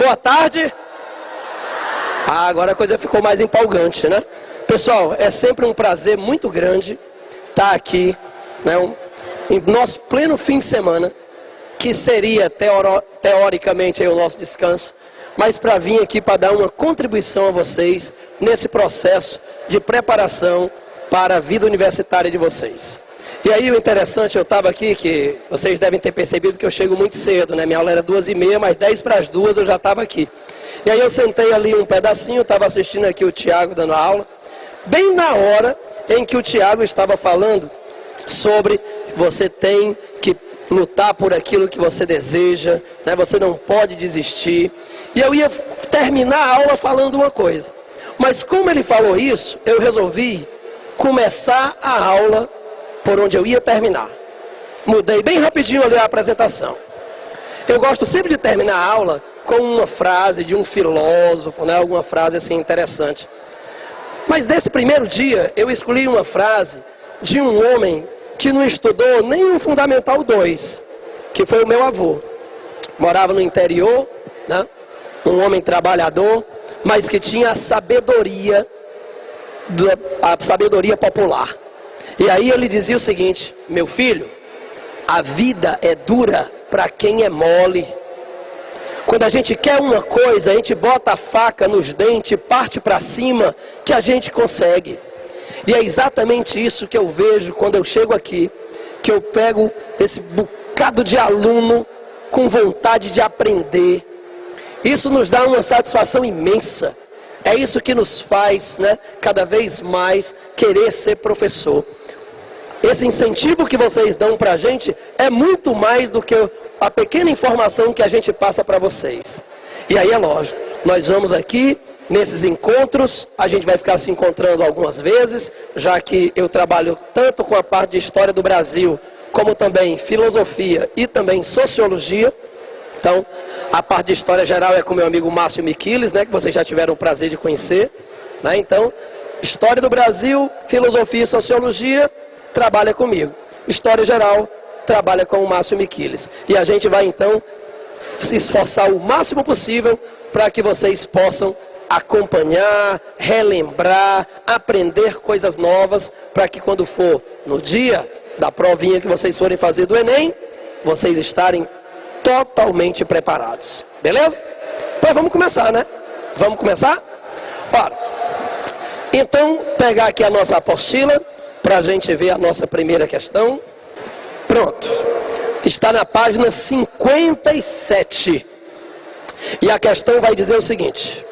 Boa tarde. Agora a coisa ficou mais empolgante, né? Pessoal, é sempre um prazer muito grande estar aqui, né, em nosso pleno fim de semana, que seria teoricamente aí o nosso descanso, mas para vir aqui para dar uma contribuição a vocês nesse processo de preparação para a vida universitária de vocês. E aí o interessante, eu estava aqui, que vocês devem ter percebido que eu chego muito cedo, né? Minha aula era 2h30, mas 2:10 eu já estava aqui. E aí eu sentei ali um pedacinho, estava assistindo aqui o Tiago dando aula, bem na hora em que o Tiago estava falando sobre você tem que lutar por aquilo que você deseja, né? Você não pode desistir. E eu ia terminar a aula falando uma coisa, mas como ele falou isso, eu resolvi começar a aula por onde eu ia terminar. Mudei bem rapidinho ali a apresentação. Eu gosto sempre de terminar a aula com uma frase de um filósofo, né? Alguma frase assim interessante. Mas desse primeiro dia, eu escolhi uma frase de um homem que não estudou nem o Fundamental 2, que foi o meu avô. Morava no interior, né? Um homem trabalhador, mas que tinha a sabedoria popular. E aí ele dizia o seguinte: meu filho, a vida é dura para quem é mole. Quando a gente quer uma coisa, a gente bota a faca nos dentes, parte para cima, que a gente consegue. E é exatamente isso que eu vejo quando eu chego aqui, que eu pego esse bocado de aluno com vontade de aprender. Isso nos dá uma satisfação imensa. É isso que nos faz, né, cada vez mais querer ser professor. Esse incentivo que vocês dão para a gente é muito mais do que a pequena informação que a gente passa para vocês. E aí é lógico, nós vamos aqui, nesses encontros, a gente vai ficar se encontrando algumas vezes, já que eu trabalho tanto com a parte de História do Brasil, como também Filosofia e também Sociologia. Então, a parte de História Geral é com meu amigo Márcio Miquiles, né, que vocês já tiveram o prazer de conhecer, né? Então, História do Brasil, Filosofia e Sociologia, trabalha comigo. História Geral, trabalha com o Márcio Miquiles. E a gente vai, então, se esforçar o máximo possível para que vocês possam acompanhar, relembrar, aprender coisas novas, para que quando for no dia da provinha que vocês forem fazer do Enem, vocês estarem totalmente preparados. Beleza? Então vamos começar, né? Vamos começar? Bora. Então, pegar aqui a nossa apostila, para a gente ver a nossa primeira questão. Pronto. Está na página 57. E a questão vai dizer o seguinte: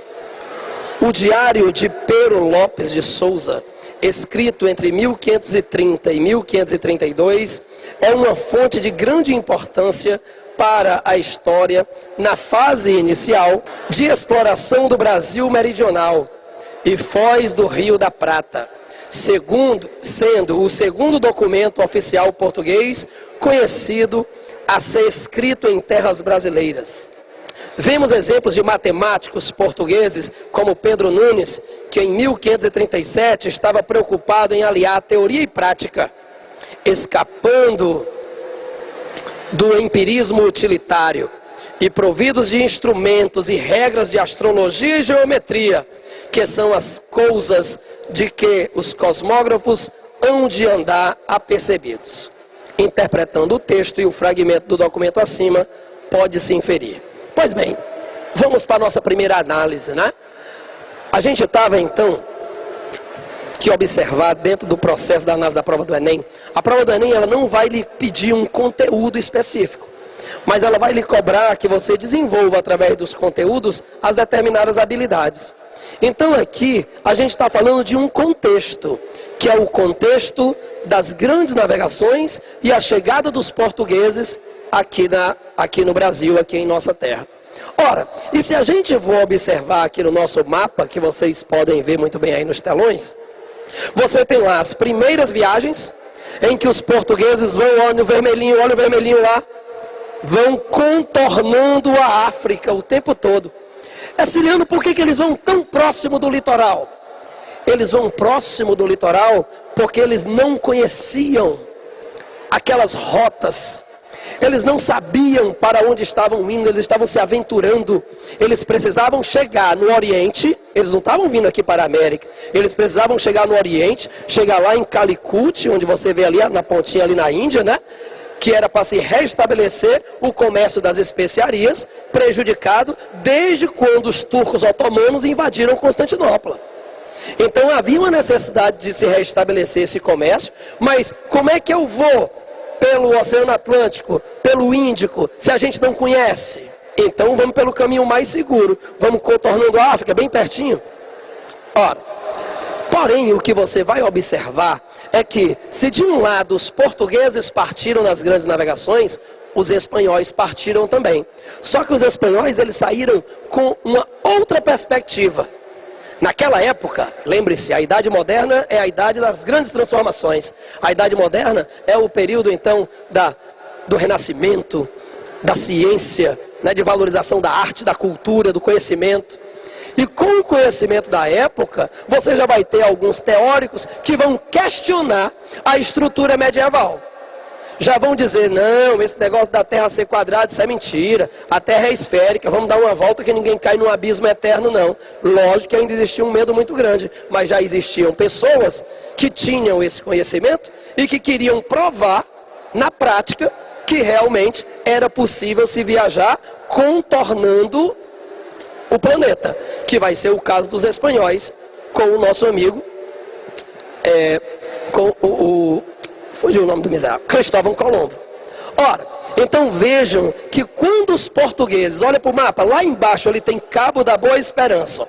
o diário de Pero Lopes de Souza, escrito entre 1530 e 1532, é uma fonte de grande importância para a história na fase inicial de exploração do Brasil meridional e foz do Rio da Prata, sendo o segundo documento oficial português conhecido a ser escrito em terras brasileiras. Vemos exemplos de matemáticos portugueses como Pedro Nunes, que em 1537 estava preocupado em aliar teoria e prática, escapando do empirismo utilitário e providos de instrumentos e regras de astrologia e geometria, que são as coisas de que os cosmógrafos hão de andar apercebidos. Interpretando o texto e o fragmento do documento acima, pode-se inferir. Pois bem, vamos para a nossa primeira análise, né? A gente estava, então, que observar dentro do processo da análise da prova do Enem. A prova do Enem, ela não vai lhe pedir um conteúdo específico, mas ela vai lhe cobrar que você desenvolva, através dos conteúdos, as determinadas habilidades. Então, aqui, a gente está falando de um contexto, que é o contexto das grandes navegações e a chegada dos portugueses aqui no Brasil, aqui em nossa terra. Ora, e se a gente for observar aqui no nosso mapa, que vocês podem ver muito bem aí nos telões, você tem lá as primeiras viagens, em que os portugueses vão, olha o vermelhinho lá, vão contornando a África o tempo todo. Ciliano, por que eles vão tão próximo do litoral? Eles vão próximo do litoral porque eles não conheciam aquelas rotas. Eles não sabiam para onde estavam indo, eles estavam se aventurando. Eles precisavam chegar no Oriente, eles não estavam vindo aqui para a América. Eles precisavam chegar no Oriente, chegar lá em Calicut, onde você vê ali na pontinha ali na Índia, né? Que era para se restabelecer o comércio das especiarias, prejudicado desde quando os turcos otomanos invadiram Constantinopla. Então havia uma necessidade de se restabelecer esse comércio, mas como é que eu vou pelo Oceano Atlântico, pelo Índico, se a gente não conhece? Então vamos pelo caminho mais seguro, vamos contornando a África, bem pertinho. Ora, porém o que você vai observar é que se de um lado os portugueses partiram nas grandes navegações, os espanhóis partiram também. Só que os espanhóis eles saíram com uma outra perspectiva. Naquela época, lembre-se, a Idade Moderna é a idade das grandes transformações. A Idade Moderna é o período, então, do renascimento, da ciência, né, de valorização da arte, da cultura, do conhecimento. E com o conhecimento da época, você já vai ter alguns teóricos que vão questionar a estrutura medieval. Já vão dizer, não, esse negócio da Terra ser quadrada, isso é mentira. A Terra é esférica, vamos dar uma volta que ninguém cai num abismo eterno, não. Lógico que ainda existia um medo muito grande, mas já existiam pessoas que tinham esse conhecimento e que queriam provar, na prática, que realmente era possível se viajar contornando o planeta. Que vai ser o caso dos espanhóis, com o nosso amigo, fugiu o nome do miserável, Cristóvão Colombo. Ora, então vejam que quando os portugueses, olha para o mapa, lá embaixo ali tem Cabo da Boa Esperança.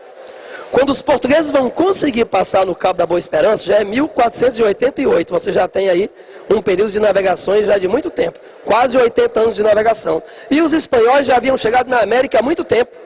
Quando os portugueses vão conseguir passar no Cabo da Boa Esperança, já é 1488, você já tem aí um período de navegações já de muito tempo, quase 80 anos de navegação. E os espanhóis já haviam chegado na América há muito tempo.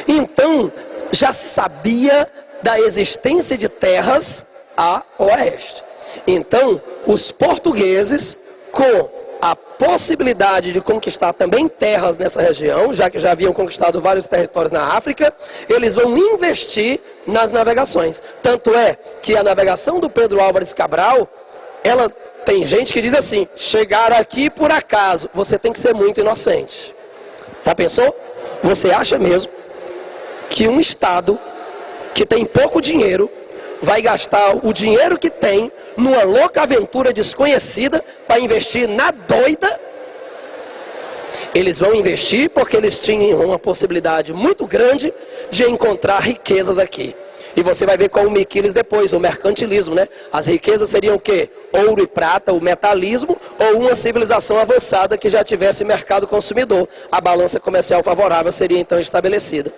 Então, já sabia da existência de terras a oeste. Então, os portugueses, com a possibilidade de conquistar também terras nessa região, já que já haviam conquistado vários territórios na África, eles vão investir nas navegações. Tanto é que a navegação do Pedro Álvares Cabral, ela tem gente que diz assim, chegar aqui por acaso, você tem que ser muito inocente. Já pensou? Você acha mesmo que um Estado que tem pouco dinheiro vai gastar o dinheiro que tem numa louca aventura desconhecida para investir na doida? Eles vão investir porque eles tinham uma possibilidade muito grande de encontrar riquezas aqui. E você vai ver com o Miquiles depois, o mercantilismo, né? As riquezas seriam o quê? Ouro e prata, o metalismo, ou uma civilização avançada que já tivesse mercado consumidor. A balança comercial favorável seria então estabelecida.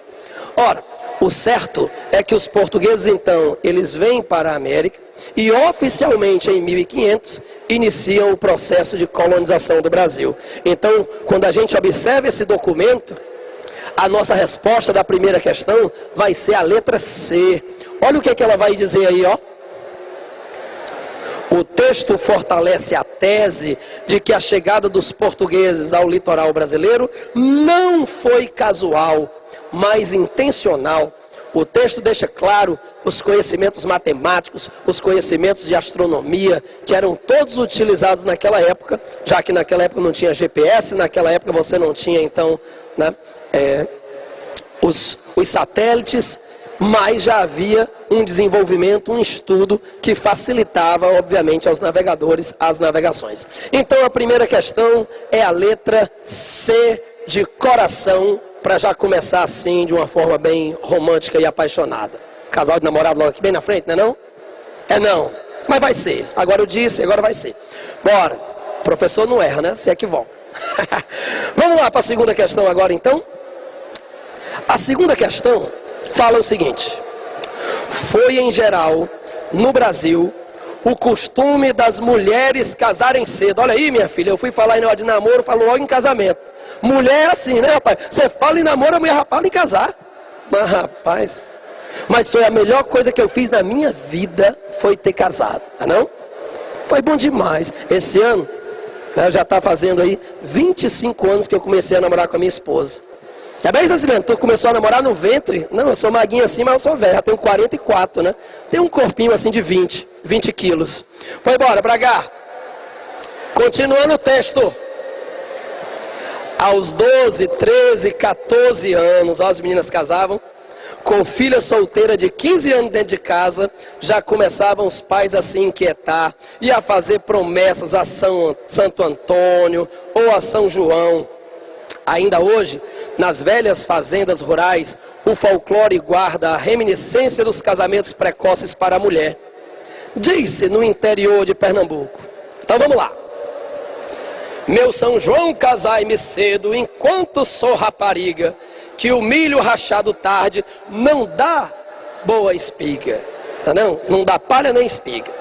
Ora, o certo é que os portugueses, então, eles vêm para a América e oficialmente em 1500 iniciam o processo de colonização do Brasil. Então, quando a gente observa esse documento, a nossa resposta da primeira questão vai ser a letra C. Olha o que ela vai dizer aí, ó. O texto fortalece a tese de que a chegada dos portugueses ao litoral brasileiro não foi casual, mas intencional. O texto deixa claro os conhecimentos matemáticos, os conhecimentos de astronomia, que eram todos utilizados naquela época, já que naquela época não tinha GPS, naquela época você não tinha, então, né, os satélites, mas já havia um desenvolvimento, um estudo que facilitava, obviamente, aos navegadores as navegações. Então, a primeira questão é a letra C de coração, para já começar assim, de uma forma bem romântica e apaixonada. Casal de namorado logo aqui bem na frente, não é não? É não, mas vai ser. Agora eu disse, agora vai ser. Bora, o professor não erra, né? Se equivoca. Vamos lá para a segunda questão agora, então. A segunda questão fala o seguinte: foi em geral, no Brasil, o costume das mulheres casarem cedo. Olha aí, minha filha, eu fui falar em hora de namoro, falo logo em casamento. Mulher é assim, né, rapaz? Você fala em namoro, a mulher já fala em casar. Mas, rapaz, foi a melhor coisa que eu fiz na minha vida, foi ter casado, não? Foi bom demais. Esse ano, né, já está fazendo aí 25 anos que eu comecei a namorar com a minha esposa. É bem assim, tu começou a namorar no ventre? Não, eu sou maguinha assim, mas eu sou velho, já tenho 44, né? Tenho um corpinho assim de 20 quilos. Foi embora, pra cá. Continuando o texto. Aos 12, 13, 14 anos, ó, as meninas casavam, com filha solteira de 15 anos dentro de casa, já começavam os pais a se inquietar e a fazer promessas a Santo Antônio ou a São João. Ainda hoje, nas velhas fazendas rurais, o folclore guarda a reminiscência dos casamentos precoces para a mulher. Diz-se no interior de Pernambuco. Então vamos lá. Meu São João, casai-me cedo, enquanto sou rapariga, que o milho rachado tarde não dá boa espiga. Entendeu? Não dá palha nem espiga.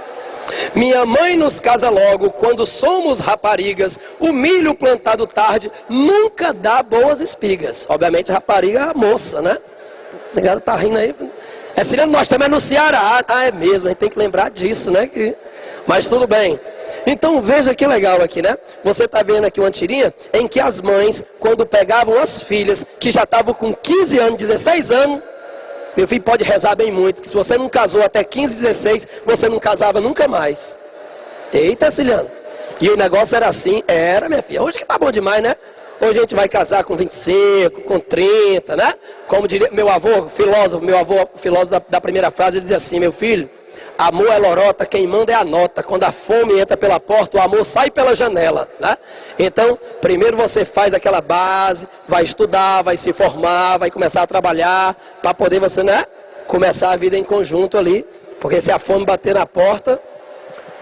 Minha mãe nos casa logo, quando somos raparigas, o milho plantado tarde nunca dá boas espigas. Obviamente rapariga é a moça, né? O negado tá rindo aí. É Siliano, nós também no Ceará. Ah, é mesmo, a gente tem que lembrar disso, né? Mas tudo bem. Então veja que legal aqui, né? Você está vendo aqui uma tirinha em que as mães, quando pegavam as filhas que já estavam com 15 anos, 16 anos, meu filho pode rezar bem muito, que se você não casou até 15, 16, você não casava nunca mais. Eita, Ciliano. E o negócio era assim, era, minha filha. Hoje que tá bom demais, né? Hoje a gente vai casar com 25, com 30, né? Como diria meu avô filósofo da primeira frase, ele dizia assim, meu filho, amor é lorota, quem manda é a nota. Quando a fome entra pela porta, o amor sai pela janela, né? Então, primeiro você faz aquela base, vai estudar, vai se formar, vai começar a trabalhar, para poder você, né, começar a vida em conjunto ali. Porque se a fome bater na porta,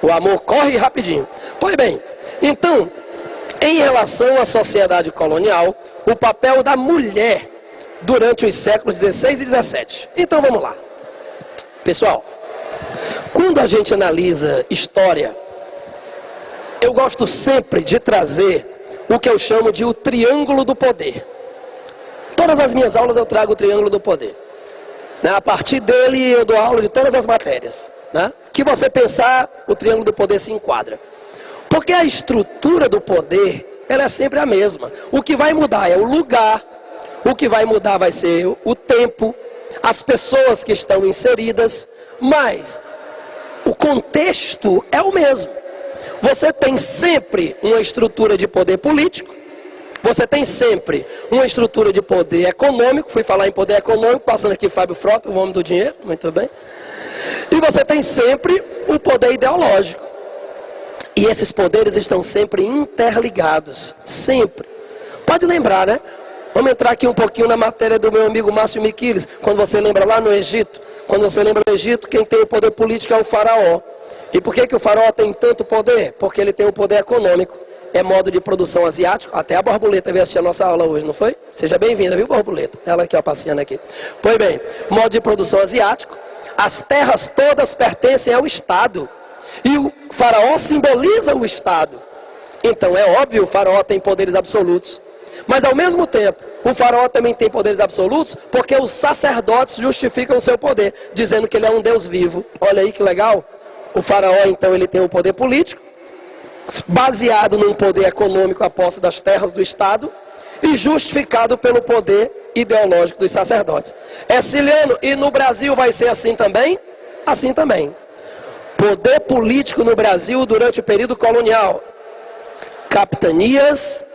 o amor corre rapidinho. Pois bem, então, em relação à sociedade colonial, o papel da mulher durante os séculos 16 e 17. Então, vamos lá. Pessoal, quando a gente analisa história, eu gosto sempre de trazer o que eu chamo de o triângulo do poder. Todas as minhas aulas eu trago o triângulo do poder. Né? A partir dele eu dou aula de todas as matérias. Né? Que você pensar, o triângulo do poder se enquadra. Porque a estrutura do poder, ela é sempre a mesma. O que vai mudar é o lugar, o que vai mudar vai ser o tempo, as pessoas que estão inseridas, mas o contexto é o mesmo. Você tem sempre uma estrutura de poder político, você tem sempre uma estrutura de poder econômico, fui falar em poder econômico, passando aqui Fábio Frota, o homem do dinheiro, muito bem. E você tem sempre o poder ideológico. E esses poderes estão sempre interligados, sempre. Pode lembrar, né? Vamos entrar aqui um pouquinho na matéria do meu amigo Márcio Miquiles, quando você lembra lá no Egito. Quando você lembra do Egito, quem tem o poder político é o faraó. E por que o faraó tem tanto poder? Porque ele tem o poder econômico. É modo de produção asiático. Até a borboleta veio assistir a nossa aula hoje, não foi? Seja bem-vinda, viu, borboleta? Ela aqui, ó, passeando aqui. Pois bem, modo de produção asiático. As terras todas pertencem ao Estado. E o faraó simboliza o Estado. Então, é óbvio, o faraó tem poderes absolutos. Mas, ao mesmo tempo, o faraó também tem poderes absolutos, porque os sacerdotes justificam o seu poder, dizendo que ele é um Deus vivo. Olha aí que legal. O faraó, então, ele tem o poder político, baseado num poder econômico, a posse das terras do Estado, e justificado pelo poder ideológico dos sacerdotes. É Ciliano, e no Brasil vai ser assim também? Assim também. Poder político no Brasil durante o período colonial. Capitanias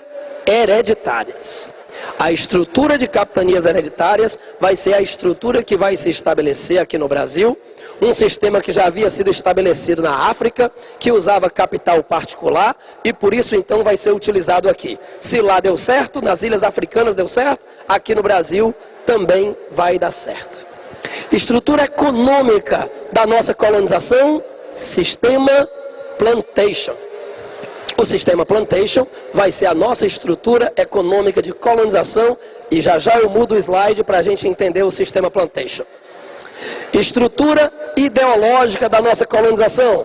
hereditárias. A estrutura de capitanias hereditárias vai ser a estrutura que vai se estabelecer aqui no Brasil. Um sistema que já havia sido estabelecido na África, que usava capital particular, e por isso então vai ser utilizado aqui. Se lá deu certo, nas ilhas africanas deu certo, aqui no Brasil também vai dar certo. Estrutura econômica da nossa colonização, sistema plantation. O sistema plantation vai ser a nossa estrutura econômica de colonização, e já já eu mudo o slide para a gente entender o sistema plantation. Estrutura ideológica da nossa colonização,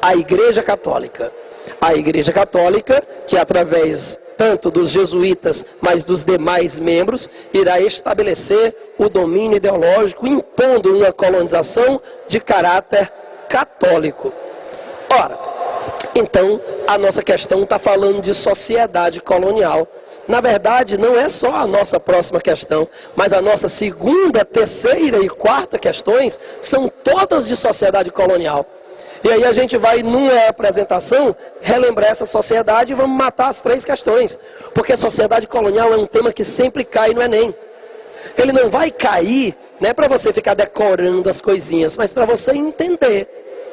a Igreja Católica. A Igreja Católica, que através tanto dos jesuítas, mas dos demais membros, irá estabelecer o domínio ideológico, impondo uma colonização de caráter católico. Ora, então, a nossa questão está falando de sociedade colonial. Na verdade, não é só a nossa próxima questão, mas a nossa segunda, terceira e quarta questões são todas de sociedade colonial. E aí a gente vai, numa apresentação, relembrar essa sociedade e vamos matar as 3 questões. Porque a sociedade colonial é um tema que sempre cai no Enem. Ele não vai cair, não é para você ficar decorando as coisinhas, mas para você entender.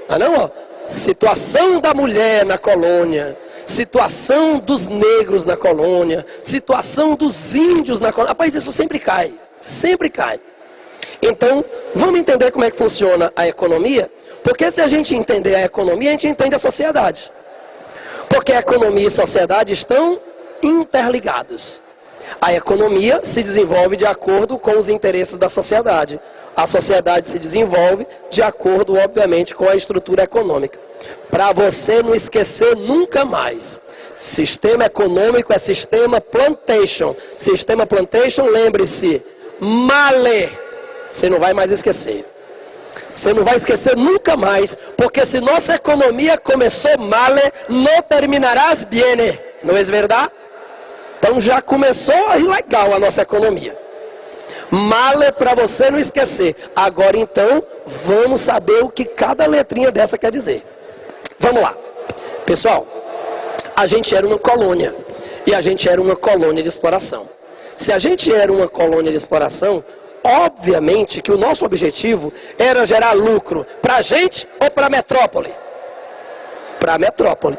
Ah não, ó. Situação da mulher na colônia, situação dos negros na colônia, situação dos índios na colônia. Rapaz, isso sempre cai, sempre cai. Então, vamos entender como é que funciona a economia, porque se a gente entender a economia, a gente entende a sociedade. Porque a economia e a sociedade estão interligados. A economia se desenvolve de acordo com os interesses da sociedade. A sociedade se desenvolve de acordo, obviamente, com a estrutura econômica. Para você não esquecer nunca mais. Sistema econômico é sistema plantation. Sistema plantation, lembre-se, male. Você não vai mais esquecer. Você não vai esquecer nunca mais, porque se nossa economia começou male, não terminarás bene. Não é verdade? Então já começou legal a nossa economia. Male para você não esquecer. Agora então, vamos saber o que cada letrinha dessa quer dizer. Vamos lá. Pessoal, a gente era uma colônia. E a gente era uma colônia de exploração. Se a gente era uma colônia de exploração, obviamente que o nosso objetivo era gerar lucro para a gente ou para a metrópole? Para a metrópole.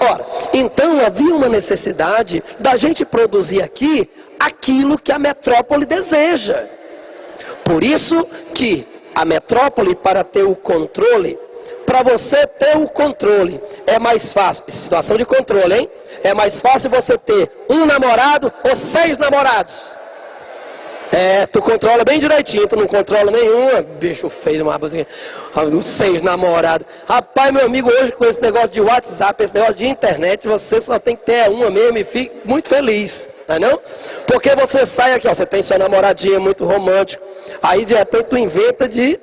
Ora, então havia uma necessidade da gente produzir aqui aquilo que a metrópole deseja. Por isso que a metrópole, para ter o controle, para você ter o controle, é mais fácil, situação de controle, hein? É mais fácil você ter um namorado ou 6 namorados. Tu controla bem direitinho, tu não controla nenhuma, bicho feio, uma música, 6 namorados. Rapaz, meu amigo, hoje com esse negócio de WhatsApp, esse negócio de internet, você só tem que ter uma mesmo e fique muito feliz, não é não? Porque você sai aqui, ó, você tem sua namoradinha muito romântico, aí de repente tu inventa de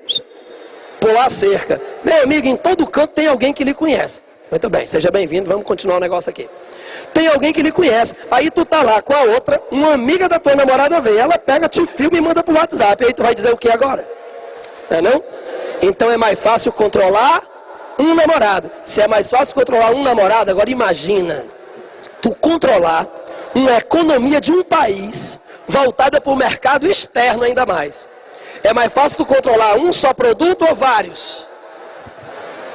pular a cerca. Meu amigo, em todo canto tem alguém que lhe conhece. Muito bem, seja bem-vindo, vamos continuar o negócio aqui. Tem alguém que lhe conhece, aí tu tá lá com a outra, uma amiga da tua namorada vem, ela pega, te filma e manda pro WhatsApp, aí tu vai dizer o que agora? Não é não? Então é mais fácil controlar um namorado. Se é mais fácil controlar um namorado, agora imagina, tu controlar uma economia de um país voltada para o mercado externo ainda mais. É mais fácil tu controlar um só produto ou vários?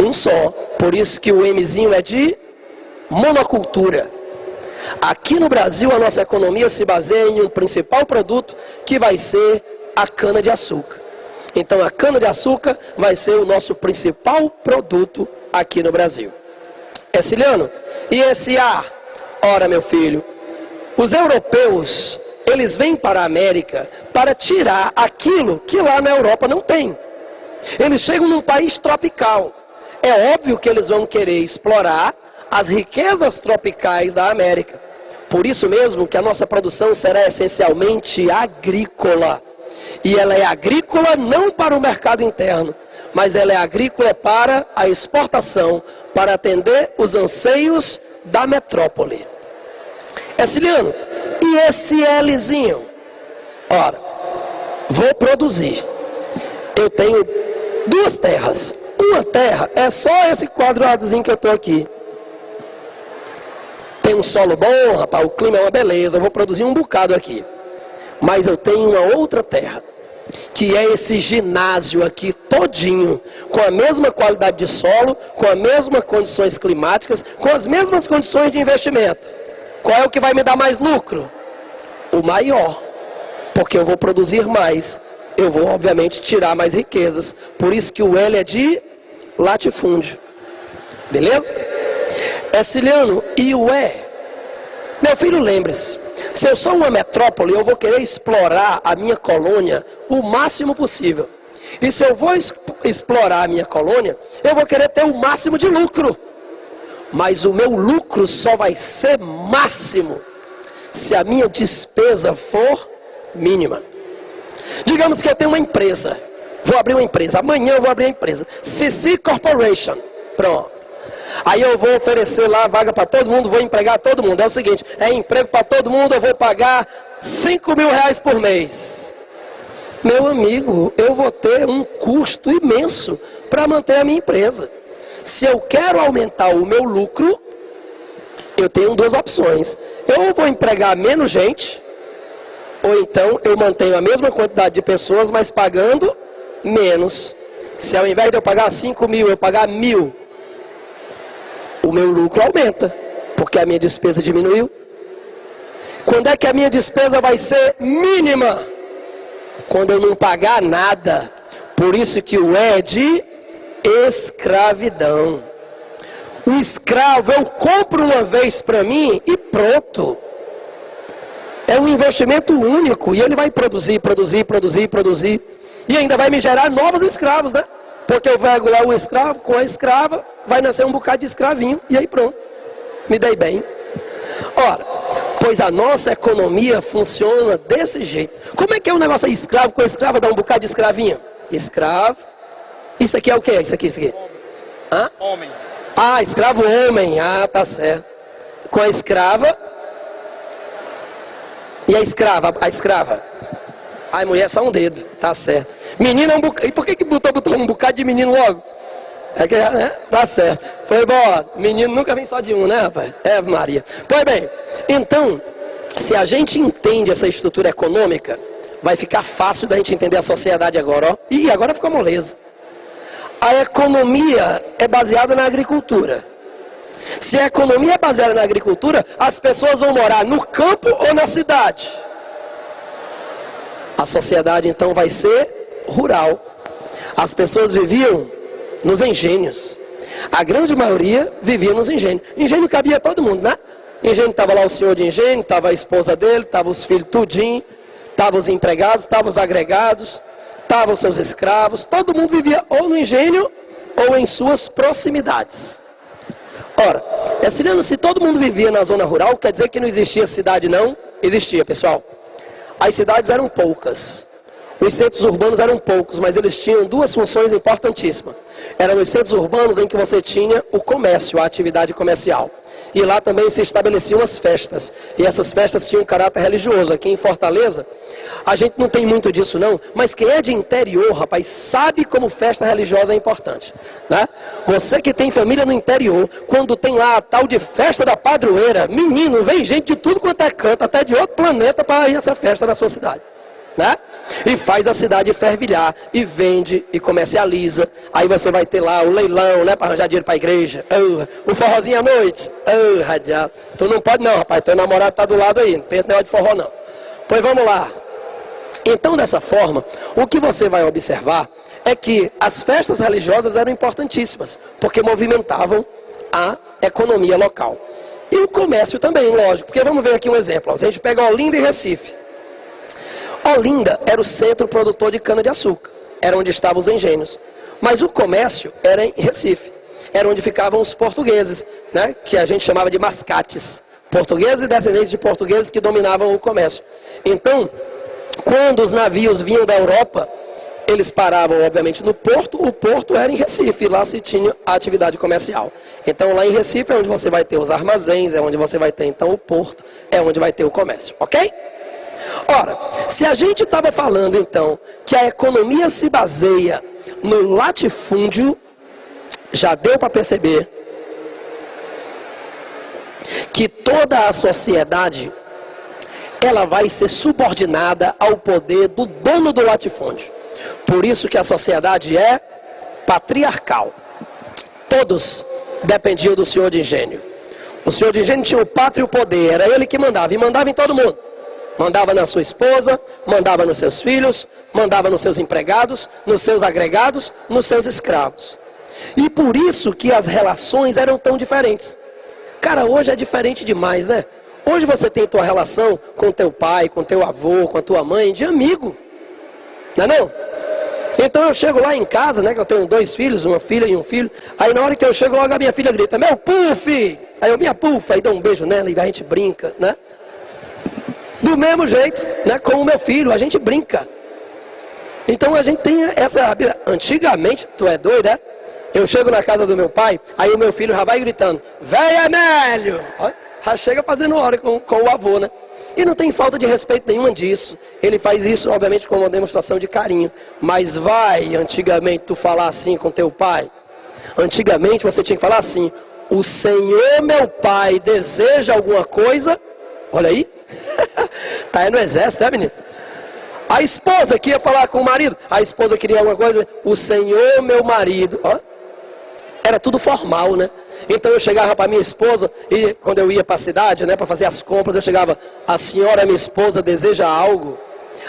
Um só. Por isso que o Mzinho é de monocultura. Aqui no Brasil a nossa economia se baseia em um principal produto que vai ser a cana-de-açúcar. Então a cana-de-açúcar vai ser o nosso principal produto aqui no Brasil. Ciliano, e esse A? Ora, meu filho, os europeus, eles vêm para a América para tirar aquilo que lá na Europa não tem. Eles chegam num país tropical. É óbvio que eles vão querer explorar as riquezas tropicais da América. Por isso mesmo que a nossa produção será essencialmente agrícola. E ela é agrícola não para o mercado interno, mas ela é agrícola para a exportação, para atender os anseios da metrópole. Ciliano, e esse Lzinho? Ora, vou produzir. Eu tenho 2 terras. Uma terra é só esse quadradozinho que eu estou aqui. Tem um solo bom, rapaz, o clima é uma beleza, eu vou produzir um bocado aqui. Mas eu tenho uma outra terra, que é esse ginásio aqui todinho, com a mesma qualidade de solo, com as mesmas condições climáticas, com as mesmas condições de investimento. Qual é o que vai me dar mais lucro? O maior, porque eu vou produzir mais, eu vou obviamente tirar mais riquezas. Por isso que o L é de latifúndio. Beleza? Ciliano, e o E? Meu filho, lembre-se, se eu sou uma metrópole, eu vou querer explorar a minha colônia o máximo possível. E se eu vou explorar a minha colônia, eu vou querer ter o máximo de lucro. Mas o meu lucro só vai ser máximo se a minha despesa for mínima. Digamos que eu tenho uma empresa, vou abrir uma empresa, amanhã eu vou abrir a empresa, CC Corporation, pronto. Aí eu vou oferecer lá vaga para todo mundo, vou empregar todo mundo. É o seguinte, é emprego para todo mundo, eu vou pagar 5 mil reais por mês. Meu amigo, eu vou ter um custo imenso para manter a minha empresa. Se eu quero aumentar o meu lucro, eu tenho duas opções. Eu vou empregar menos gente, ou então eu mantenho a mesma quantidade de pessoas, mas pagando menos. Se ao invés de eu pagar 5.000, eu pagar 1.000, o meu lucro aumenta, porque a minha despesa diminuiu. Quando é que a minha despesa vai ser mínima? Quando eu não pagar nada. Por isso que o é de escravidão. O escravo, eu compro uma vez para mim e pronto. É um investimento único e ele vai produzir. E ainda vai me gerar novos escravos, né? Porque eu vou regular o escravo com a escrava, vai nascer um bocado de escravinho e aí pronto. Me dei bem. Ora, pois a nossa economia funciona desse jeito. Como é que é o negócio aí, escravo com escrava, dá um bocado de escravinho? Escravo. Isso aqui é o quê? Isso aqui. Hã? Homem. Ah, escravo homem. Ah, tá certo. Com a escrava. E a escrava? A escrava. Ai, mulher, só um dedo. Tá certo. Menino é um bocado. E por que botou um bocado de menino logo? É que, né? Tá certo. Foi bom. Menino nunca vem só de um, né, rapaz? É, Maria. Pois bem, então, se a gente entende essa estrutura econômica, vai ficar fácil da gente entender a sociedade agora, ó. Ih, agora ficou moleza. A economia é baseada na agricultura. Se a economia é baseada na agricultura, as pessoas vão morar no campo ou na cidade? A sociedade então vai ser rural. As pessoas viviam nos engenhos. A grande maioria vivia nos engenhos. Engenho cabia todo mundo, né? Engenho estava lá o senhor de engenho, estava a esposa dele, estava os filhos tudinho, estavam os empregados, estavam os agregados, estavam os seus escravos. Todo mundo vivia ou no engenho ou em suas proximidades. Ora, se todo mundo vivia na zona rural, quer dizer que não existia cidade? Não existia, pessoal. As cidades eram poucas. Os centros urbanos eram poucos, mas eles tinham duas funções importantíssimas. Eram nos centros urbanos em que você tinha o comércio, a atividade comercial. E lá também se estabeleciam as festas. E essas festas tinham um caráter religioso. Aqui em Fortaleza, a gente não tem muito disso não, mas quem é de interior, rapaz, sabe como festa religiosa é importante, né? Você que tem família no interior, quando tem lá a tal de festa da padroeira, menino, vem gente de tudo quanto é canto, até de outro planeta para ir a essa festa na sua cidade, né? E faz a cidade fervilhar, e vende, e comercializa. Aí você vai ter lá o leilão, né, para arranjar dinheiro para a igreja. O forrozinho à noite. Radial. Tu não pode não, rapaz, teu namorado tá do lado aí, não pensa em negócio de forró não. Pois vamos lá. Então, dessa forma, o que você vai observar é que as festas religiosas eram importantíssimas, porque movimentavam a economia local. E o comércio também, lógico, porque vamos ver aqui um exemplo. Se a gente pega Olinda e Recife. Olinda era o centro produtor de cana-de-açúcar, era onde estavam os engenhos. Mas o comércio era em Recife, era onde ficavam os portugueses, né, que a gente chamava de mascates. Portugueses e descendentes de portugueses que dominavam o comércio. Então, quando os navios vinham da Europa, eles paravam, obviamente, no porto. O porto era em Recife, lá se tinha a atividade comercial. Então, lá em Recife é onde você vai ter os armazéns, é onde você vai ter, então, o porto, é onde vai ter o comércio, ok? Ora, se a gente estava falando, então, que a economia se baseia no latifúndio, já deu para perceber que toda a sociedade ela vai ser subordinada ao poder do dono do latifúndio. Por isso que a sociedade é patriarcal. Todos dependiam do senhor de engenho. O senhor de engenho tinha o pátrio poder, era ele que mandava, e mandava em todo mundo. Mandava na sua esposa, mandava nos seus filhos, mandava nos seus empregados, nos seus agregados, nos seus escravos. E por isso que as relações eram tão diferentes. Cara, hoje é diferente demais, né? Hoje você tem tua relação com teu pai, com teu avô, com a tua mãe, de amigo. Não é não? Então eu chego lá em casa, né, que eu tenho 2 filhos, uma filha e um filho. Aí na hora que eu chego logo a minha filha grita, meu puff! Aí eu, minha puff, aí dou um beijo nela e a gente brinca, né? Do mesmo jeito, né, com o meu filho, a gente brinca. Então a gente tem essa habilidade. Antigamente, tu é doido, é? Eu chego na casa do meu pai, aí o meu filho já vai gritando, véi Amélio! Já chega fazendo hora com o avô, né? E não tem falta de respeito nenhuma disso. Ele faz isso, obviamente, como uma demonstração de carinho. Mas vai, antigamente, tu falar assim com teu pai? Antigamente você tinha que falar assim: o Senhor meu Pai deseja alguma coisa. Olha aí. Tá aí no exército, né, menino? A esposa que ia falar com o marido, a esposa queria alguma coisa, o Senhor meu marido. Ó, era tudo formal, né? Então eu chegava para minha esposa, e quando eu ia para a cidade, né, para fazer as compras, eu chegava: a senhora, minha esposa, deseja algo?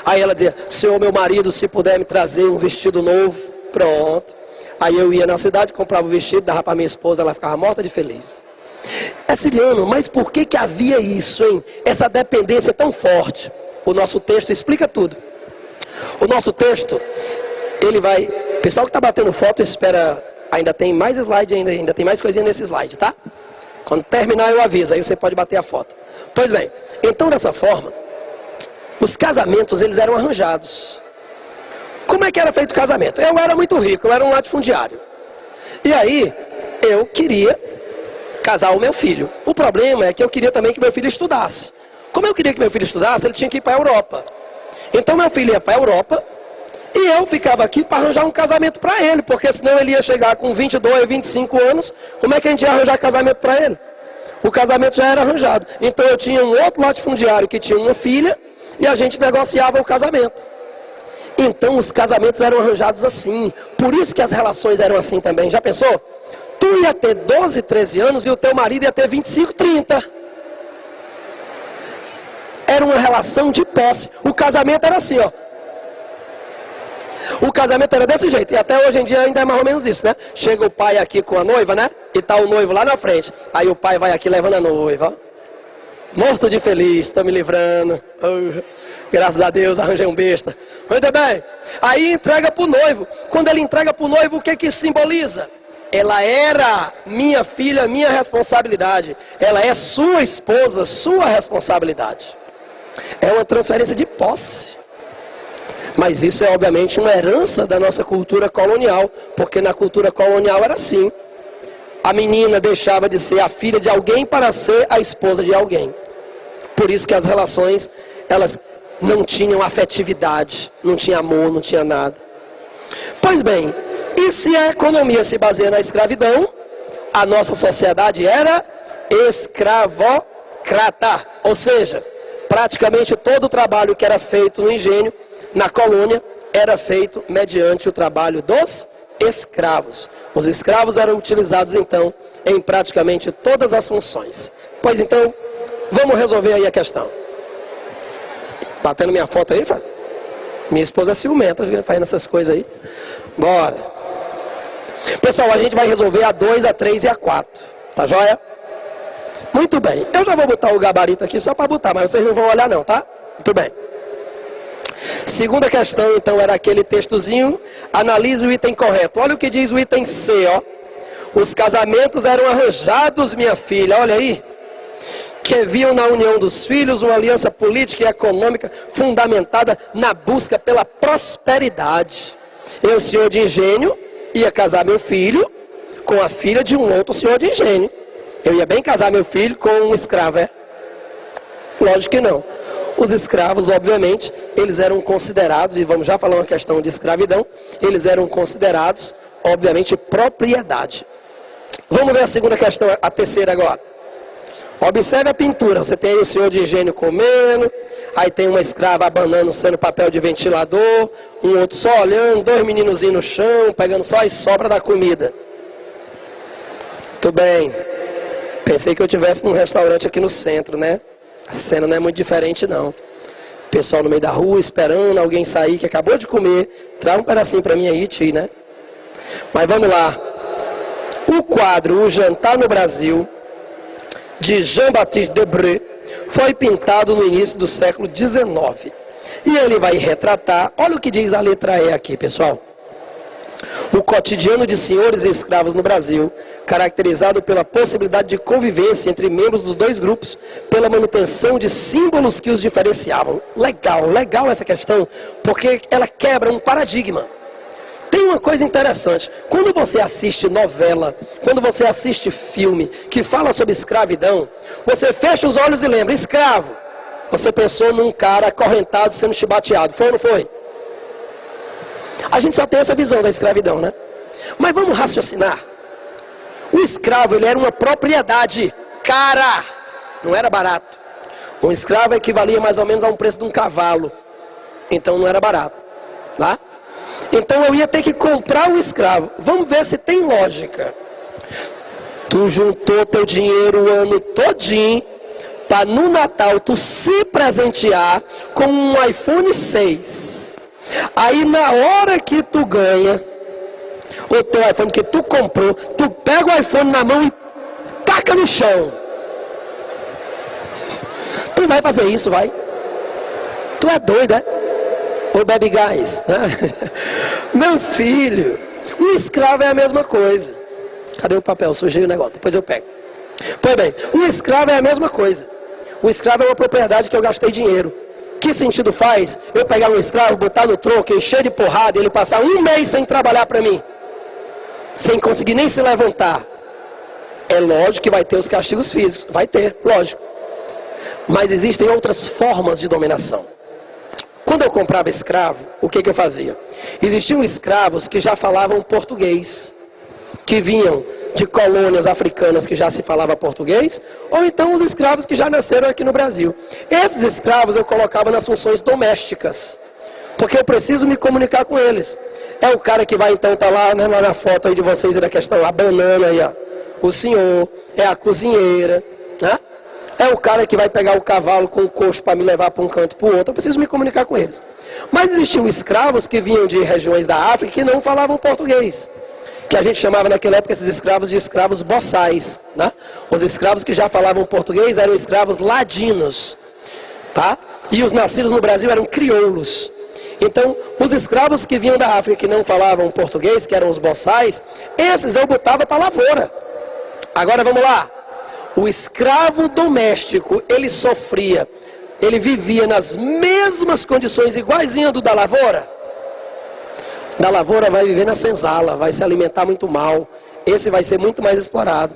Aí ela dizia: Senhor meu marido, se puder me trazer um vestido novo. Pronto. Aí eu ia na cidade, comprava o vestido, dava para minha esposa, ela ficava morta de feliz. Siliano, mas por que havia isso, hein? Essa dependência tão forte? O nosso texto explica tudo. O nosso texto, ele vai... Pessoal que está batendo foto, espera... Ainda tem mais slide, ainda tem mais coisinha nesse slide, tá? Quando terminar eu aviso, aí você pode bater a foto. Pois bem, então dessa forma, os casamentos, eles eram arranjados. Como é que era feito o casamento? Eu era muito rico, eu era um latifundiário. E aí, eu queria casar o meu filho. O problema é que eu queria também que meu filho estudasse. Como eu queria que meu filho estudasse, ele tinha que ir para a Europa. Então meu filho ia para a Europa e eu ficava aqui para arranjar um casamento para ele, porque senão ele ia chegar com 22, 25 anos, como é que a gente ia arranjar casamento para ele? O casamento já era arranjado. Então eu tinha um outro latifundiário que tinha uma filha e a gente negociava o casamento. Então os casamentos eram arranjados assim. Por isso que as relações eram assim também. Já pensou? Tu ia ter 12, 13 anos e o teu marido ia ter 25, 30. Era uma relação de posse. O casamento era assim, ó. O casamento era desse jeito. E até hoje em dia ainda é mais ou menos isso, né? Chega o pai aqui com a noiva, né? E tá o noivo lá na frente. Aí o pai vai aqui levando a noiva, ó. Morto de feliz, estou me livrando. Oh, graças a Deus, arranjei um besta. Muito bem. Aí entrega para o noivo. Quando ele entrega para o noivo, o que que isso simboliza? Ela era minha filha, minha responsabilidade. Ela é sua esposa, sua responsabilidade. É uma transferência de posse. Mas isso é obviamente uma herança da nossa cultura colonial. Porque na cultura colonial era assim. A menina deixava de ser a filha de alguém para ser a esposa de alguém. Por isso que as relações, elas não tinham afetividade, não tinha amor, não tinha nada. Pois bem, e se a economia se baseia na escravidão, a nossa sociedade era escravocrata. Ou seja, praticamente todo o trabalho que era feito no engenho, na colônia, era feito mediante o trabalho dos escravos. Os escravos eram utilizados então em praticamente todas as funções. Pois então, vamos resolver aí a questão. Batendo minha foto aí, Fábio? Minha esposa é ciumenta, fazendo essas coisas aí. Bora. Pessoal, a gente vai resolver a 2, a 3 e a 4. Tá joia? Muito bem. Eu já vou botar o gabarito aqui só para botar, mas vocês não vão olhar não, tá? Muito bem. Segunda questão, então, era aquele textozinho. Analise o item correto. Olha o que diz o item C, ó. Os casamentos eram arranjados, minha filha, olha aí. Que viam na união dos filhos uma aliança política e econômica fundamentada na busca pela prosperidade. Eu, senhor de engenho, ia casar meu filho com a filha de um outro senhor de engenho. Eu ia bem casar meu filho com um escravo, é? Lógico que não. Os escravos, obviamente, eles eram considerados, e vamos já falar uma questão de escravidão, eles eram considerados, obviamente, propriedade. Vamos ver a segunda questão, a terceira agora. Observe a pintura, você tem aí o senhor de engenho comendo, aí tem uma escrava abanando sendo papel de ventilador, um outro só olhando, 2 meninozinhos no chão, pegando só as sobras da comida. Muito bem, pensei que eu estivesse num restaurante aqui no centro, né? A cena não é muito diferente não. Pessoal no meio da rua esperando alguém sair que acabou de comer. Traz um pedacinho para mim aí, tio, né? Mas vamos lá. O quadro O Jantar no Brasil, de Jean-Baptiste Debré, foi pintado no início do século XIX. E ele vai retratar, olha o que diz a letra E aqui, pessoal. O cotidiano de senhores e escravos no Brasil, caracterizado pela possibilidade de convivência entre membros dos dois grupos, pela manutenção de símbolos que os diferenciavam. Legal essa questão, porque ela quebra um paradigma. Tem uma coisa interessante, quando você assiste novela, quando você assiste filme que fala sobre escravidão, você fecha os olhos e lembra, escravo. Você pensou num cara acorrentado sendo chibateado, foi ou não foi? A gente só tem essa visão da escravidão, né? Mas vamos raciocinar. O escravo, ele era uma propriedade cara, não era barato. Um escravo equivalia mais ou menos a um preço de um cavalo, então não era barato, tá? Então eu ia ter que comprar o escravo. Vamos ver se tem lógica. Tu juntou teu dinheiro o ano todinho para no Natal tu se presentear com um iPhone 6. Aí na hora que tu ganha o teu iPhone que tu comprou, tu pega o iPhone na mão e taca no chão. Tu vai fazer isso, vai? Tu é doido, é? Ou bebe gás, né? Meu filho, um escravo é a mesma coisa. Cadê o papel? Sujei o negócio, depois eu pego. Pois bem, um escravo é a mesma coisa. O escravo é uma propriedade que eu gastei dinheiro. Que sentido faz eu pegar um escravo, botar no troco, encher de porrada e ele passar um mês sem trabalhar para mim? Sem conseguir nem se levantar. É lógico que vai ter os castigos físicos. Vai ter, lógico. Mas existem outras formas de dominação. Quando eu comprava escravo, o que eu fazia? Existiam escravos que já falavam português, que vinham de colônias africanas que já se falava português, ou então os escravos que já nasceram aqui no Brasil. Esses escravos eu colocava nas funções domésticas, porque eu preciso me comunicar com eles. É o cara que vai então estar lá, né, lá na foto aí de vocês, da questão, a banana aí, ó, o senhor, é a cozinheira, né? É o cara que vai pegar o cavalo com o coxo para me levar para um canto para o outro. Eu preciso me comunicar com eles. Mas existiam escravos que vinham de regiões da África que não falavam português, que a gente chamava naquela época esses escravos de escravos boçais, né? Os escravos que já falavam português eram escravos ladinos, tá? E os nascidos no Brasil eram crioulos. Então, os escravos que vinham da África que não falavam português, que eram os boçais, esses eu botava para a lavoura. Agora vamos lá. O escravo doméstico, ele sofria, ele vivia nas mesmas condições iguaizinha do da lavoura. Da lavoura vai viver na senzala, vai se alimentar muito mal, esse vai ser muito mais explorado.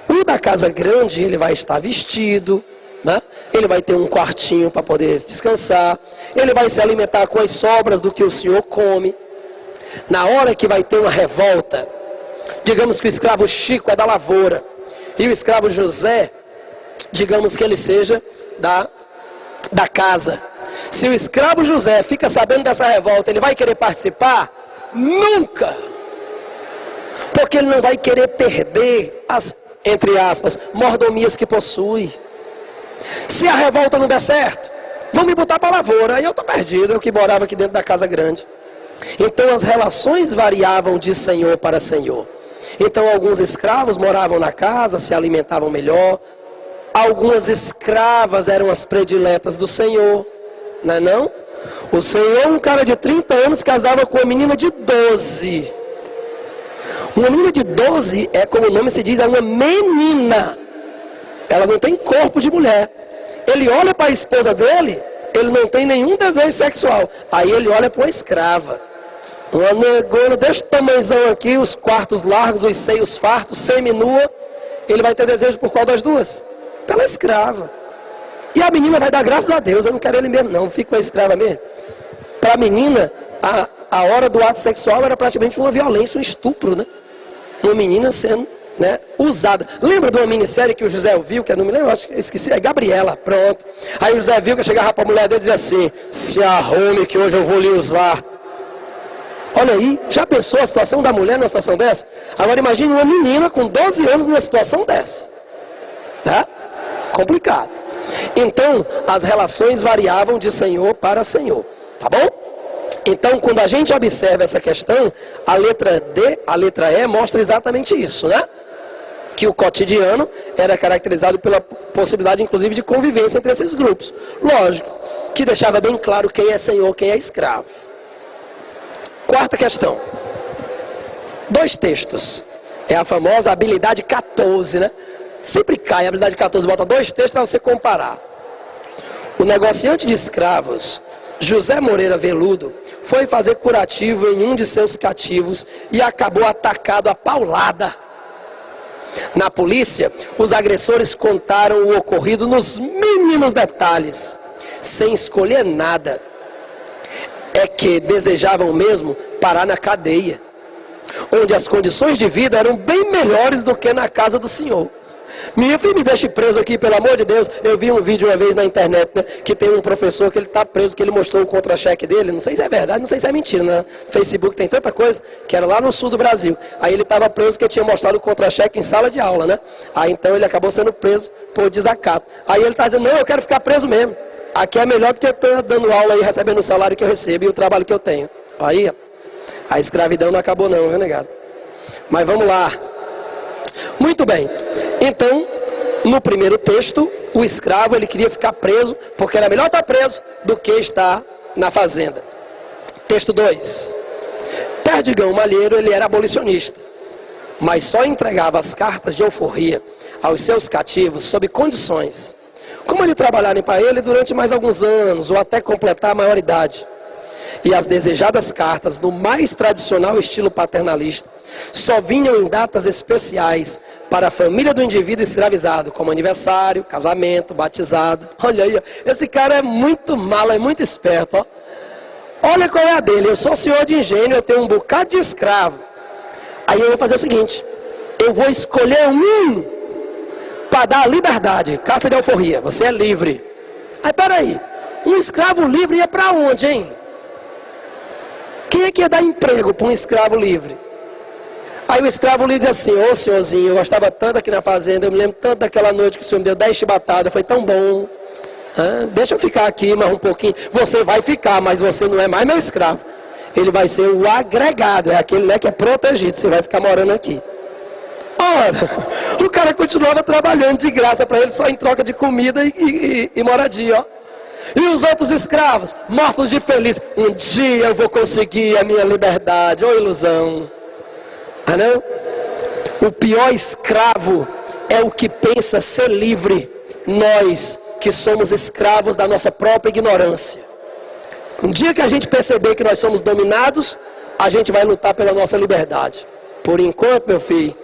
O da casa grande, ele vai estar vestido, né? Ele vai ter um quartinho para poder descansar, ele vai se alimentar com as sobras do que o senhor come. Na hora que vai ter uma revolta, digamos que o escravo Chico é da lavoura, e o escravo José, digamos que ele seja da casa. Se o escravo José fica sabendo dessa revolta, ele vai querer participar? Nunca! Porque ele não vai querer perder as, entre aspas, mordomias que possui. Se a revolta não der certo, vão me botar para a lavoura, aí eu estou perdido, eu que morava aqui dentro da casa grande. Então as relações variavam de senhor para senhor. Então alguns escravos moravam na casa, se alimentavam melhor. Algumas escravas eram as prediletas do senhor, não é não? O senhor, um cara de 30 anos, casava com uma menina de 12. Uma menina de 12, é como o nome se diz, é uma menina. Ela não tem corpo de mulher. Ele olha para a esposa dele, ele não tem nenhum desejo sexual. Aí ele olha para uma escrava. Uma negona desse tamanhozão aqui, os quartos largos, os seios fartos, seminua. Ele vai ter desejo por qual das duas? Pela escrava. E a menina vai dar graças a Deus, eu não quero ele mesmo não, fico com a escrava mesmo. Para a menina, a hora do ato sexual era praticamente uma violência, um estupro, né? Uma menina sendo, né, usada. Lembra de uma minissérie que o José viu, que eu não me lembro, acho que esqueci, é Gabriela, pronto. Aí o José viu que chegava para a mulher dele e dizia assim, se arrume que hoje eu vou lhe usar. Olha aí, já pensou a situação da mulher numa situação dessa? Agora imagine uma menina com 12 anos numa situação dessa. Tá? Complicado. Então, as relações variavam de senhor para senhor. Tá bom? Então, quando a gente observa essa questão, a letra D, a letra E, mostra exatamente isso, né? Que o cotidiano era caracterizado pela possibilidade, inclusive, de convivência entre esses grupos. Lógico, que deixava bem claro quem é senhor, quem é escravo. Quarta questão. 2 textos. É a famosa habilidade 14, né? Sempre cai, a habilidade 14 bota 2 textos para você comparar. O negociante de escravos, José Moreira Veludo, foi fazer curativo em um de seus cativos e acabou atacado a paulada. Na polícia, os agressores contaram o ocorrido nos mínimos detalhes, sem escolher nada. É que desejavam mesmo parar na cadeia. onde as condições de vida eram bem melhores do que na casa do Senhor. Minha filha, me deixe preso aqui, pelo amor de Deus. Eu vi um vídeo uma vez na internet, né, que tem um professor que ele está preso, que ele mostrou o contra-cheque dele. Não sei se é verdade, não sei se é mentira. No Facebook tem tanta coisa, que era lá no sul do Brasil. Aí ele estava preso porque tinha mostrado o contra-cheque em sala de aula, né? Aí então ele acabou sendo preso por desacato. Aí ele está dizendo, não, eu quero ficar preso mesmo. Aqui é melhor do que eu estar dando aula e recebendo o salário que eu recebo e o trabalho que eu tenho. Aí, a escravidão não acabou não, viu, negado? Mas vamos lá. Muito bem. Então, no primeiro texto, o escravo ele queria ficar preso, porque era melhor estar preso do que estar na fazenda. Texto 2. Perdigão Malheiro, ele era abolicionista, mas só entregava as cartas de alforria aos seus cativos sob condições, como ele trabalharem para ele durante mais alguns anos, ou até completar a maioridade. E as desejadas cartas, no mais tradicional estilo paternalista, só vinham em datas especiais para a família do indivíduo escravizado, como aniversário, casamento, batizado. Olha aí, ó. Esse cara é muito malo, é muito esperto. Ó. Olha qual é a dele, eu sou senhor de engenho, eu tenho um bocado de escravo. Aí eu vou fazer o seguinte, eu vou escolher um para dar a liberdade, carta de alforria, você é livre. Aí peraí, um escravo livre ia para onde, hein? Quem é que ia dar emprego para um escravo livre? Aí o escravo livre diz assim, ô senhorzinho, eu gostava tanto aqui na fazenda, eu me lembro tanto daquela noite que o senhor me deu 10 chibatadas, foi tão bom. Deixa eu ficar aqui mais um pouquinho. Você vai ficar, mas você não é mais meu escravo. Ele vai ser o agregado, é aquele, né, que é protegido, você vai ficar morando aqui. Ora, o cara continuava trabalhando de graça para ele, só em troca de comida e moradia, ó. E os outros escravos, mortos de feliz, um dia eu vou conseguir a minha liberdade. Ô ilusão. Ah não? O pior escravo é o que pensa ser livre. Nós que somos escravos da nossa própria ignorância. Um dia que a gente perceber que nós somos dominados, a gente vai lutar pela nossa liberdade. Por enquanto, meu filho,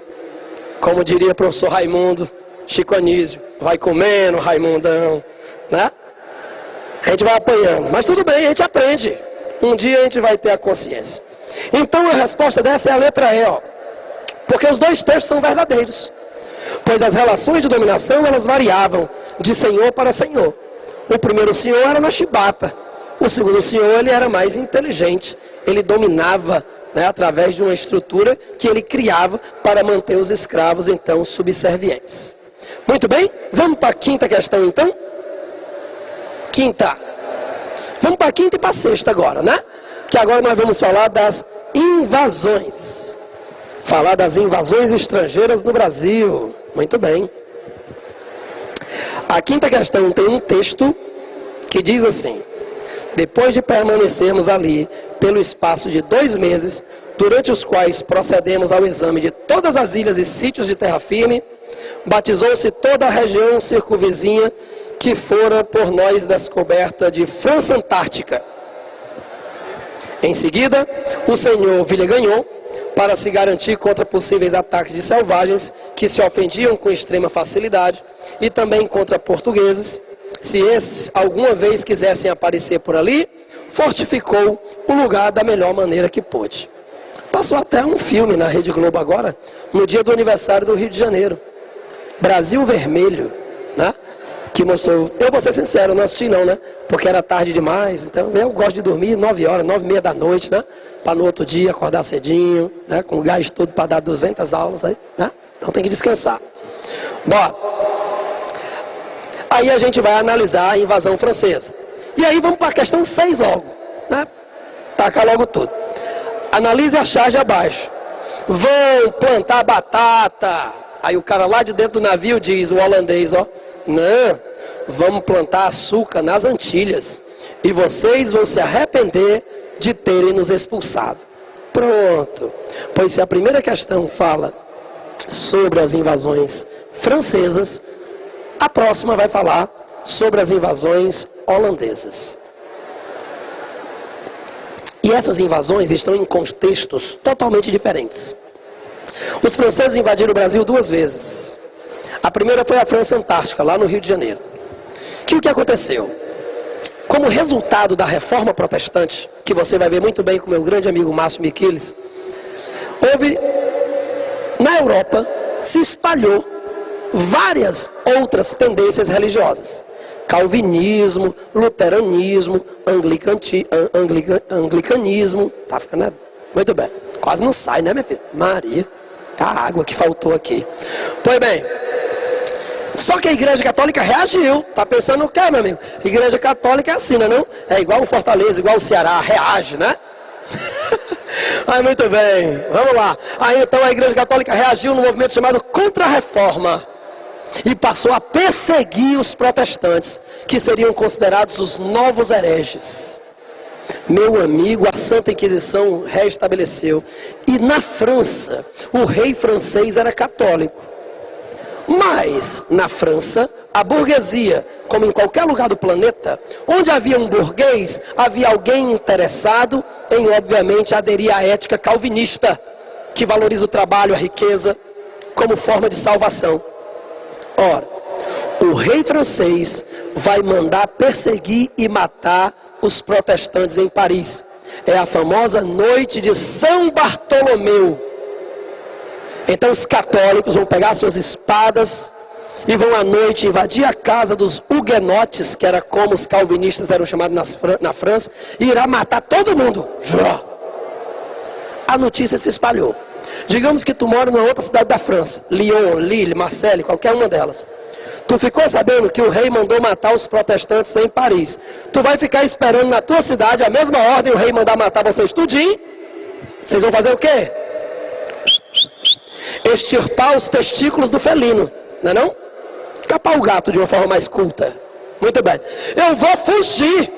como diria o professor Raimundo, Chico Anísio, vai comendo, Raimundão, né? A gente vai apanhando, mas tudo bem, a gente aprende. Um dia a gente vai ter a consciência. Então a resposta dessa é a letra E, ó. Porque os dois textos são verdadeiros. Pois as relações de dominação, elas variavam de senhor para senhor. O primeiro senhor era na chibata. O segundo senhor, ele era mais inteligente. Ele dominava, né, através de uma estrutura que ele criava para manter os escravos, então, subservientes. Muito bem, vamos para a quinta questão, então? Quinta. Vamos para a quinta e para a sexta agora, né? Que agora nós vamos falar das invasões. Falar das invasões estrangeiras no Brasil. Muito bem. A quinta questão tem um texto que diz assim: depois de permanecermos ali pelo espaço de 2 meses, durante os quais procedemos ao exame de todas as ilhas e sítios de terra firme, batizou-se toda a região circunvizinha que fora por nós descoberta de França Antártica. Em seguida, o senhor Villegagnon, para se garantir contra possíveis ataques de selvagens que se ofendiam com extrema facilidade, e também contra portugueses, se esses alguma vez quisessem aparecer por ali, fortificou o lugar da melhor maneira que pôde. Passou até um filme na Rede Globo agora, no dia do aniversário do Rio de Janeiro, Brasil Vermelho, né? Que mostrou, eu vou ser sincero, não assisti não, né? Porque era tarde demais, então eu gosto de dormir 9 horas, 9h30 da noite, né? Para no outro dia acordar cedinho, né? Com gás todo para dar 200 aulas aí, né? Então tem que descansar. Bora. Aí a gente vai analisar a invasão francesa. E aí vamos para a questão 6 logo, né? Taca logo tudo. Analise a charge abaixo. Vão plantar batata. Aí o cara lá de dentro do navio diz, o holandês, ó, não, vamos plantar açúcar nas Antilhas e vocês vão se arrepender de terem nos expulsado. Pronto. Pois se a primeira questão fala sobre as invasões francesas, a próxima vai falar sobre as invasões holandesas. E essas invasões estão em contextos totalmente diferentes. Os franceses invadiram o Brasil 2 vezes. A primeira foi a França Antártica, lá no Rio de Janeiro. O que aconteceu? Como resultado da reforma protestante, que você vai ver muito bem com meu grande amigo Márcio Miquiles, houve, na Europa, se espalhou várias outras tendências religiosas. Calvinismo, luteranismo, anglicanismo. Tá ficando muito bem. Quase não sai, né, minha filha? Maria, a água que faltou aqui. Pois bem, só que a Igreja Católica reagiu. Tá pensando o quê, meu amigo? A Igreja Católica é assim, não? É igual o Fortaleza, igual o Ceará, reage, né? Aí, muito bem, vamos lá. Aí então a Igreja Católica reagiu no movimento chamado Contra-Reforma e passou a perseguir os protestantes, que seriam considerados os novos hereges. Meu amigo, a Santa Inquisição restabeleceu. E na França, o rei francês era católico. Mas, na França, a burguesia, como em qualquer lugar do planeta, onde havia um burguês, havia alguém interessado em, obviamente, aderir à ética calvinista, que valoriza o trabalho, a riqueza, como forma de salvação. Ora, o rei francês vai mandar perseguir e matar os protestantes em Paris. É a famosa noite de São Bartolomeu. Então os católicos vão pegar suas espadas e vão à noite invadir a casa dos huguenotes, que era como os calvinistas eram chamados na França, e irá matar todo mundo. A notícia se espalhou. Digamos que tu mora numa outra cidade da França, Lyon, Lille, Marseille, qualquer uma delas. Tu ficou sabendo que o rei mandou matar os protestantes em Paris. Tu vai ficar esperando na tua cidade a mesma ordem, o rei mandar matar vocês tudinho? Vocês vão fazer o quê? Extirpar os testículos do felino, não é não? Capar o gato de uma forma mais culta. Muito bem. Eu vou fugir.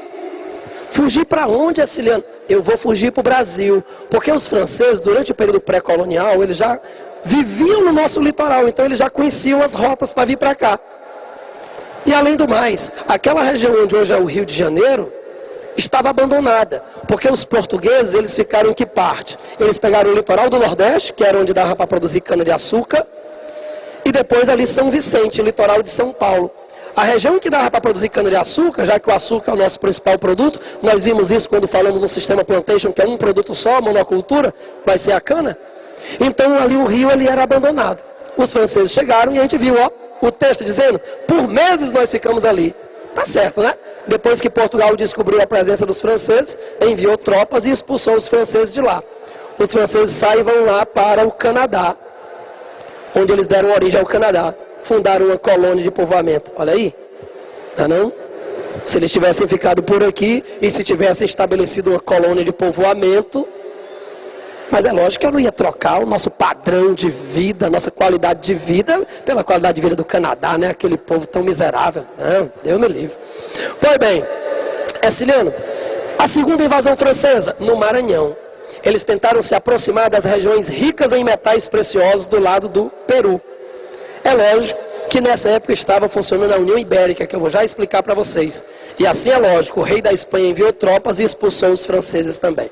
Fugir para onde, Aciliano? Eu vou fugir para o Brasil. Porque os franceses, durante o período pré-colonial, eles já viviam no nosso litoral. Então eles já conheciam as rotas para vir para cá. E além do mais, aquela região onde hoje é o Rio de Janeiro, estava abandonada, porque os portugueses, eles ficaram em que parte? Eles pegaram o litoral do Nordeste, que era onde dava para produzir cana-de-açúcar, e depois ali São Vicente, litoral de São Paulo. A região que dava para produzir cana-de-açúcar, já que o açúcar é o nosso principal produto, nós vimos isso quando falamos no sistema plantation, que é um produto só, monocultura, vai ser a cana. Então ali o rio ele era abandonado. Os franceses chegaram e a gente viu, ó, o texto dizendo, por meses nós ficamos ali. Tá certo, né? Depois que Portugal descobriu a presença dos franceses, enviou tropas e expulsou os franceses de lá. Os franceses saem e vão lá para o Canadá, onde eles deram origem ao Canadá. Fundaram uma colônia de povoamento. Olha aí, não é não? Se eles tivessem ficado por aqui e se tivessem estabelecido uma colônia de povoamento, mas é lógico que eu não ia trocar o nosso padrão de vida, a nossa qualidade de vida, pela qualidade de vida do Canadá, né? Aquele povo tão miserável. Não, Deus me livre. Pois bem, Aciliano, a segunda invasão francesa, no Maranhão. Eles tentaram se aproximar das regiões ricas em metais preciosos do lado do Peru. É lógico que nessa época estava funcionando a União Ibérica, que eu vou já explicar para vocês. E assim é lógico, o rei da Espanha enviou tropas e expulsou os franceses também.